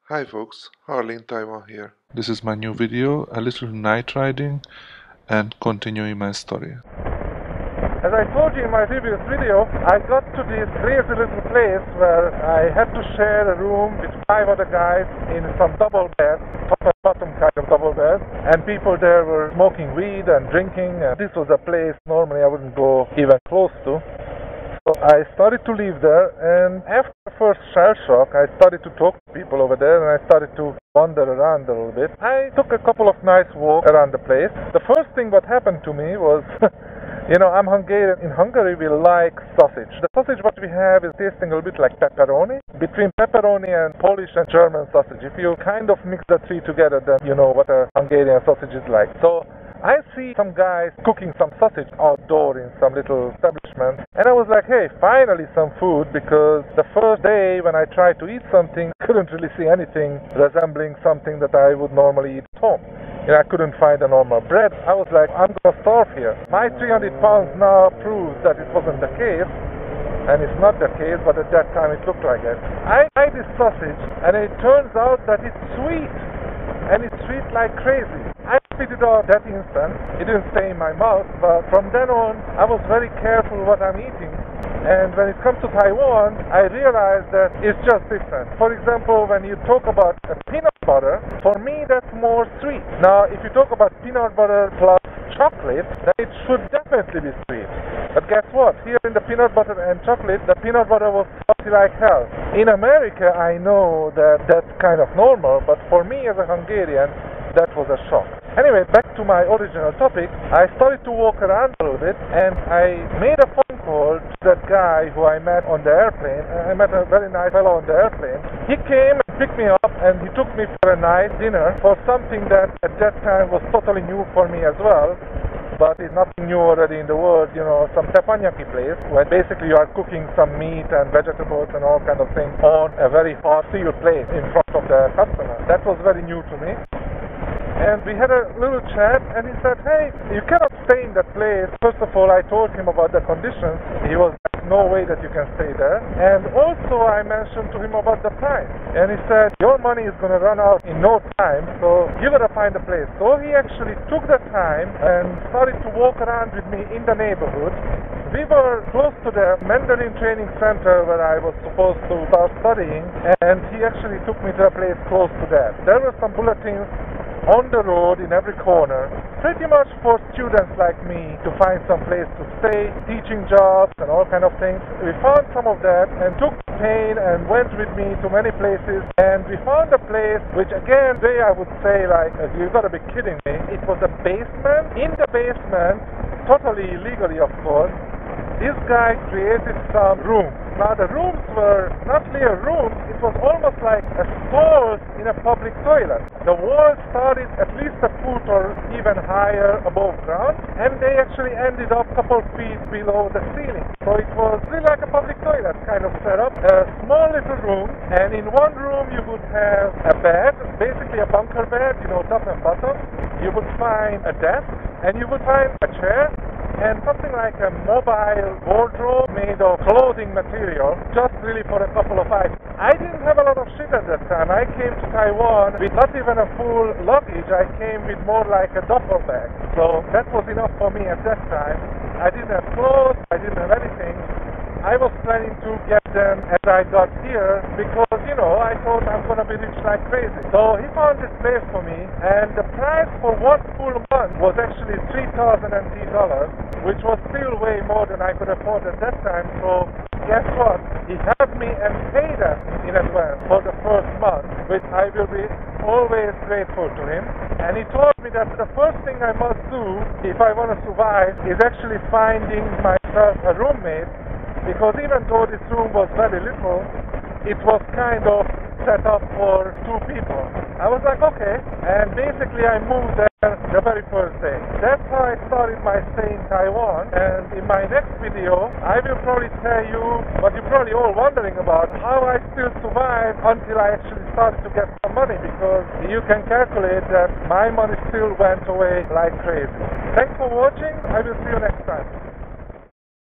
Hi folks, Harley in Taiwan here. This is my new video, a little night riding and continuing my story. As I told you in my previous video, I got to this crazy little place where I had to share a room with 5 other guys in some double beds, top and bottom kind of double beds, and people there were smoking weed and drinking, and this was a place normally I wouldn't go even close to. So I started to live there, and after the first shell shock, I started to talk to people over there, and I started to wander around a little bit. I took a couple of nice walks around the place. The first thing what happened to me was, you know, I'm Hungarian. In Hungary, we like sausage. The sausage what we have is tasting a little bit like pepperoni, between pepperoni and Polish and German sausage. If you kind of mix the three together, then you know what a Hungarian sausage is like. So I see some guys cooking some sausage outdoor in some little establishment, and I was like, hey, finally some food, because the first day when I tried to eat something, I couldn't really see anything resembling something that I would normally eat at home. You know, I couldn't find a normal bread. I was like, I'm gonna starve here. My 300 pounds now proves that it wasn't the case, and it's not the case, but at that time it looked like it. I tried this sausage, and it turns out that it's sweet, and it's sweet like crazy. I spit it out that instant. It didn't stay in my mouth, but from then on, I was very careful what I'm eating. And when it comes to Taiwan, I realized that it's just different. For example, when you talk about a peanut butter, for me that's more sweet. Now, if you talk about peanut butter plus chocolate, then it should definitely be sweet. But guess what? Here in the peanut butter and chocolate, the peanut butter was salty like hell. In America, I know that that's kind of normal, but for me as a Hungarian, that was a shock. Anyway, back to my original topic. I started to walk around a little bit, and I made a phone call to that guy who I met on the airplane. I met a very nice fellow on the airplane. He came and picked me up, and he took me for a nice dinner for something that at that time was totally new for me as well. But it's nothing new already in the world, you know, some teppanyaki place where basically you are cooking some meat and vegetables and all kind of things on a very hot steel plate in front of the customer. That was very new to me. And we had a little chat, and he said, hey, you cannot stay in that place. First of all, I told him about the conditions. He was like, no way that you can stay there. And also I mentioned to him about the price. And he said, your money is going to run out in no time, so you got to find a place. So he actually took the time and started to walk around with me in the neighborhood. We were close to the Mandarin training center where I was supposed to start studying, and he actually took me to a place close to that. There were some bulletins on the road in every corner, pretty much for students like me to find some place to stay, teaching jobs and all kind of things. We found some of that and took the pain and went with me to many places, and we found a place which again today I would say like, you gotta be kidding me. It was a basement. In the basement, totally illegally of course, this guy created some rooms. Now the rooms were not real rooms, it was almost like a stall in a public toilet. The walls started at least a foot or even higher above ground, and they actually ended up a couple feet below the ceiling. So it was really like a public toilet kind of setup. A small little room, and in one room you would have a bed, basically a bunker bed, you know, top and bottom. You would find a desk, and you would find a chair, and something like a mobile wardrobe made of clothing material, just really for a couple of items. I didn't have a lot of shit at that time. I came to Taiwan with not even a full luggage. I came with more like a duffel bag. So that was enough for me at that time. I didn't have clothes, I didn't have anything. I was planning to get them as I got here because, you know, I thought I'm going to be rich like crazy. So he found this place for me, and the price for one full month was actually $3,000 NT, which was still way more than I could afford at that time. So guess what? He helped me and paid us in advance for the first month, which I will be always grateful to him. And he told me that the first thing I must do if I want to survive is actually finding myself a roommate, because even though this room was very little, it was kind of set up for 2 people. I was like, okay, and basically I moved there the very first day. That's how I started my stay in Taiwan, and in my next video, I will probably tell you what you're probably all wondering about, how I still survived until I actually started to get some money, because you can calculate that my money still went away like crazy. Thanks for watching, I will see you next time.